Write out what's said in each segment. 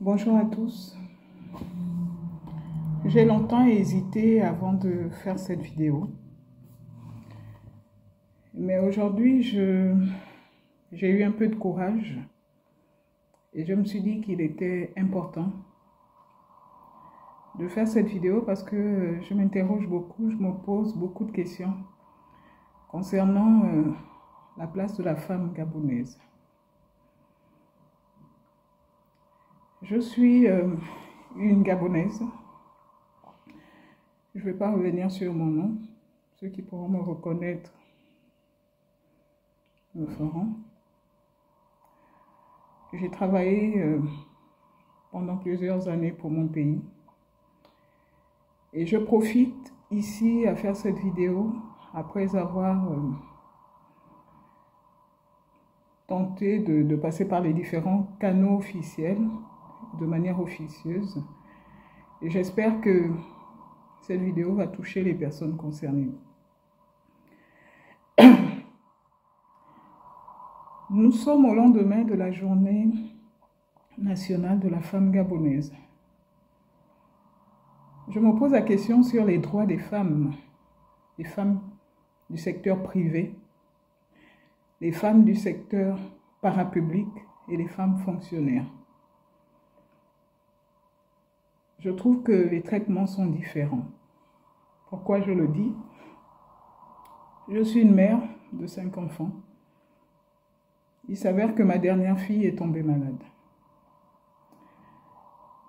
Bonjour à tous. J'ai longtemps hésité avant de faire cette vidéo. Mais aujourd'hui, j'ai eu un peu de courage et je me suis dit qu'il était important de faire cette vidéo parce que je m'interroge beaucoup, je me pose beaucoup de questions concernant la place de la femme gabonaise. Je suis une Gabonaise. Je ne vais pas revenir sur mon nom. Ceux qui pourront me reconnaître me feront. J'ai travaillé pendant plusieurs années pour mon pays. Et je profite ici à faire cette vidéo après avoir tenté de passer par les différents canaux officiels de manière officieuse. Et j'espère que cette vidéo va toucher les personnes concernées. Nous sommes au lendemain de la journée nationale de la femme gabonaise. Je me pose la question sur les droits des femmes du secteur privé, les femmes du secteur parapublic et les femmes fonctionnaires. Je trouve que les traitements sont différents. Pourquoi je le dis? Je suis une mère de 5 enfants. Il s'avère que ma dernière fille est tombée malade.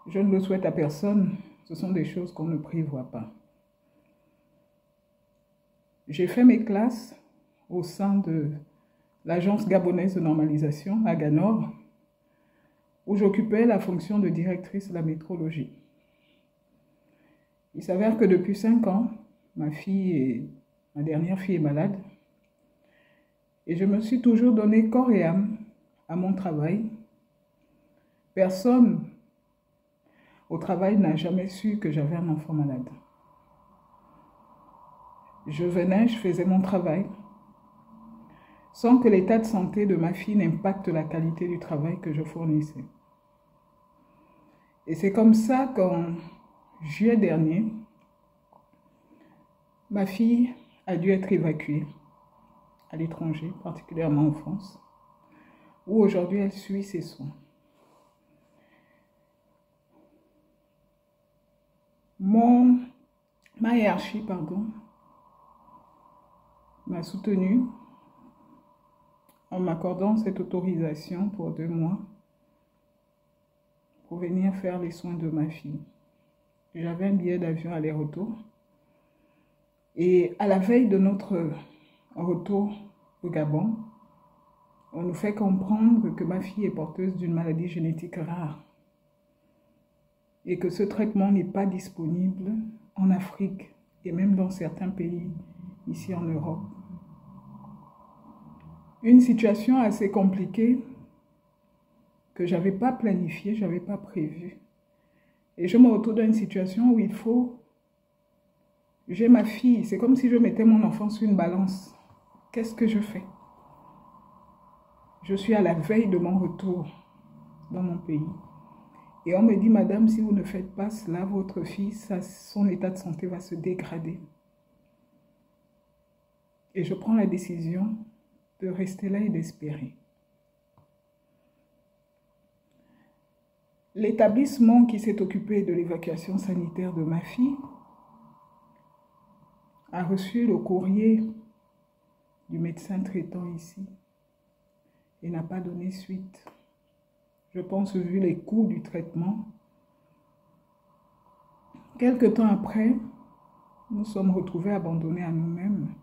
Je ne le souhaite à personne. Ce sont des choses qu'on ne prévoit pas. J'ai fait mes classes au sein de l'Agence gabonaise de normalisation, AGANOR, où j'occupais la fonction de directrice de la métrologie. Il s'avère que depuis 5 ans, ma dernière fille est malade. Et je me suis toujours donné corps et âme à mon travail. Personne au travail n'a jamais su que j'avais un enfant malade. Je venais, je faisais mon travail, sans que l'état de santé de ma fille n'impacte la qualité du travail que je fournissais. Et c'est comme ça qu'en juillet dernier, ma fille a dû être évacuée à l'étranger, particulièrement en France, où aujourd'hui elle suit ses soins. Ma hiérarchie, m'a soutenue en m'accordant cette autorisation pour 2 mois pour venir faire les soins de ma fille. J'avais un billet d'avion aller-retour. Et à la veille de notre retour au Gabon, on nous fait comprendre que ma fille est porteuse d'une maladie génétique rare et que ce traitement n'est pas disponible en Afrique et même dans certains pays ici en Europe. Une situation assez compliquée que je n'avais pas planifiée, je n'avais pas prévue. Et je me retrouve dans une situation où j'ai ma fille, c'est comme si je mettais mon enfant sur une balance. Qu'est-ce que je fais? Je suis à la veille de mon retour dans mon pays. Et on me dit, madame, si vous ne faites pas cela, votre fille, son état de santé va se dégrader. Et je prends la décision de rester là et d'espérer. L'établissement qui s'est occupé de l'évacuation sanitaire de ma fille a reçu le courrier du médecin traitant ici et n'a pas donné suite. Je pense, vu les coûts du traitement. Quelque temps après, nous sommes retrouvés abandonnés à nous-mêmes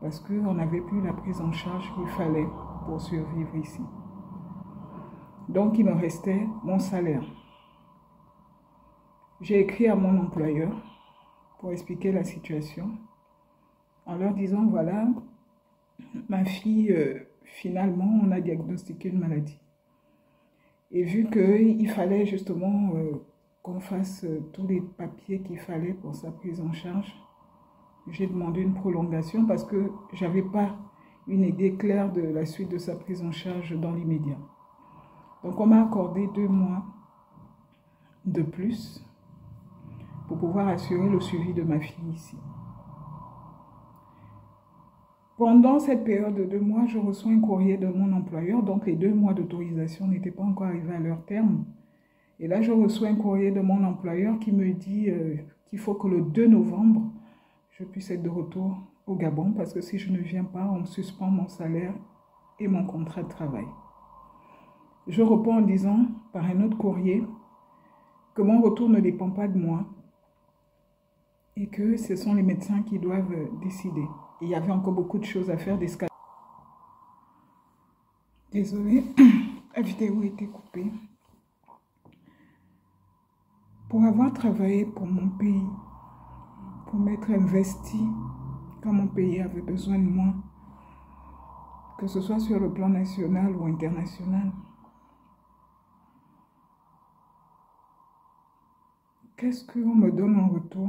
parce qu'on n'avait plus la prise en charge qu'il fallait pour survivre ici. Donc, il me restait mon salaire. J'ai écrit à mon employeur pour expliquer la situation en leur disant, voilà, ma fille, finalement, on a diagnostiqué une maladie. Et vu qu'il fallait justement qu'on fasse tous les papiers qu'il fallait pour sa prise en charge, j'ai demandé une prolongation parce que je n'avais pas une idée claire de la suite de sa prise en charge dans l'immédiat. Donc on m'a accordé 2 mois de plus pour pouvoir assurer le suivi de ma fille ici. Pendant cette période de 2 mois, je reçois un courrier de mon employeur, donc les 2 mois d'autorisation n'étaient pas encore arrivés à leur terme. Et là, je reçois un courrier de mon employeur qui me dit qu'il faut que le 2 novembre, je puisse être de retour au Gabon parce que si je ne viens pas, on me suspend mon salaire et mon contrat de travail. Je réponds en disant par un autre courrier que mon retour ne dépend pas de moi et que ce sont les médecins qui doivent décider. Et il y avait encore beaucoup de choses à faire, Désolée, la vidéo a été coupée. Pour avoir travaillé pour mon pays, pour m'être investi quand mon pays avait besoin de moi, que ce soit sur le plan national ou international, qu'est-ce qu'on me donne en retour?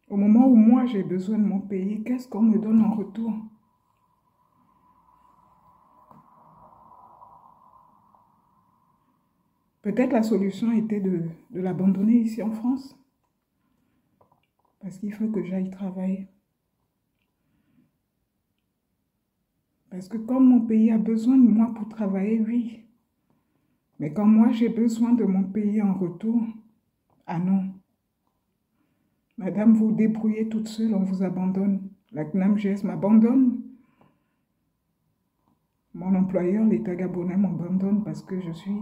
Au moment où moi j'ai besoin de mon pays, qu'est-ce qu'on me donne en retour? Peut-être la solution était de l'abandonner ici en France. Parce qu'il faut que j'aille travailler. Parce que comme mon pays a besoin de moi pour travailler, oui. Mais quand moi j'ai besoin de mon pays en retour, ah non. Madame, vous débrouillez toute seule, on vous abandonne. La CNAMGS m'abandonne. Mon employeur, l'État gabonais, m'abandonne parce que je suis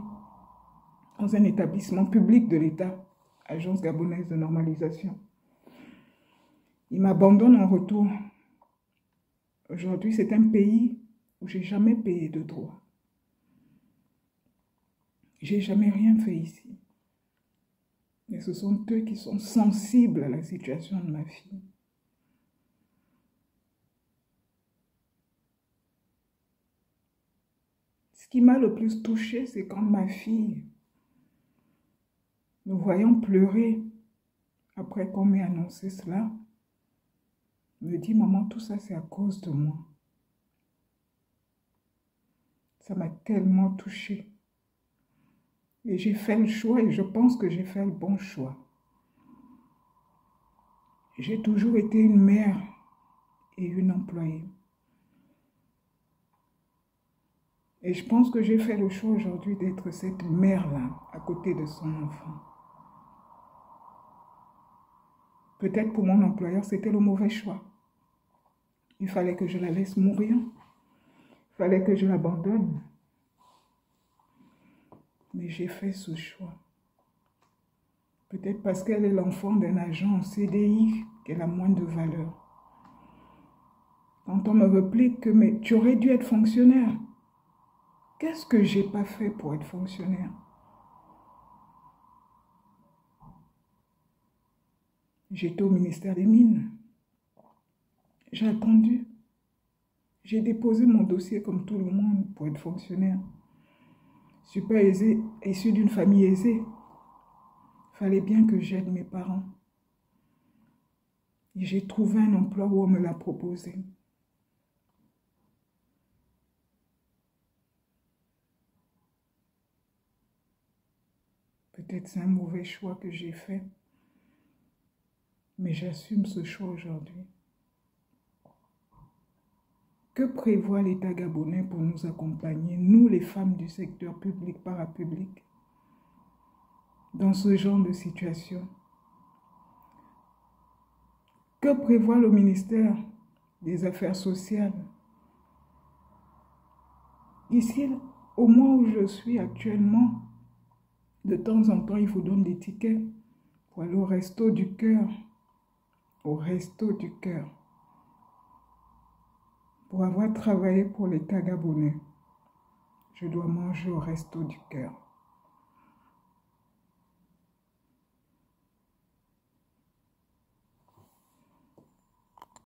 dans un établissement public de l'État, Agence gabonaise de normalisation. Il m'abandonne en retour. Aujourd'hui, c'est un pays où j'ai jamais payé de droits. J'ai jamais rien fait ici. Mais ce sont eux qui sont sensibles à la situation de ma fille. Ce qui m'a le plus touchée, c'est quand ma fille, nous voyons pleurer après qu'on m'ait annoncé cela, me dit, maman, tout ça c'est à cause de moi. Ça m'a tellement touchée. Et j'ai fait le choix et je pense que j'ai fait le bon choix. J'ai toujours été une mère et une employée. Et je pense que j'ai fait le choix aujourd'hui d'être cette mère-là à côté de son enfant. Peut-être pour mon employeur, c'était le mauvais choix. Il fallait que je la laisse mourir. Il fallait que je l'abandonne. Mais j'ai fait ce choix. Peut-être parce qu'elle est l'enfant d'un agent en CDI qu'elle a moins de valeur. Quand on me réplique que mais tu aurais dû être fonctionnaire. Qu'est-ce que j'ai pas fait pour être fonctionnaire? J'étais au ministère des Mines. J'ai attendu. J'ai déposé mon dossier comme tout le monde pour être fonctionnaire. Je ne suis pas issue d'une famille aisée. Il fallait bien que j'aide mes parents. Et j'ai trouvé un emploi où on me l'a proposé. Peut-être c'est un mauvais choix que j'ai fait. Mais j'assume ce choix aujourd'hui. Que prévoit l'État gabonais pour nous accompagner, nous les femmes du secteur public, parapublic, dans ce genre de situation? Que prévoit le ministère des Affaires sociales? Ici, au mois où je suis actuellement, de temps en temps, il vous donne des tickets pour aller au resto du cœur. Au resto du cœur. Pour avoir travaillé pour l'État gabonais, je dois manger au resto du cœur.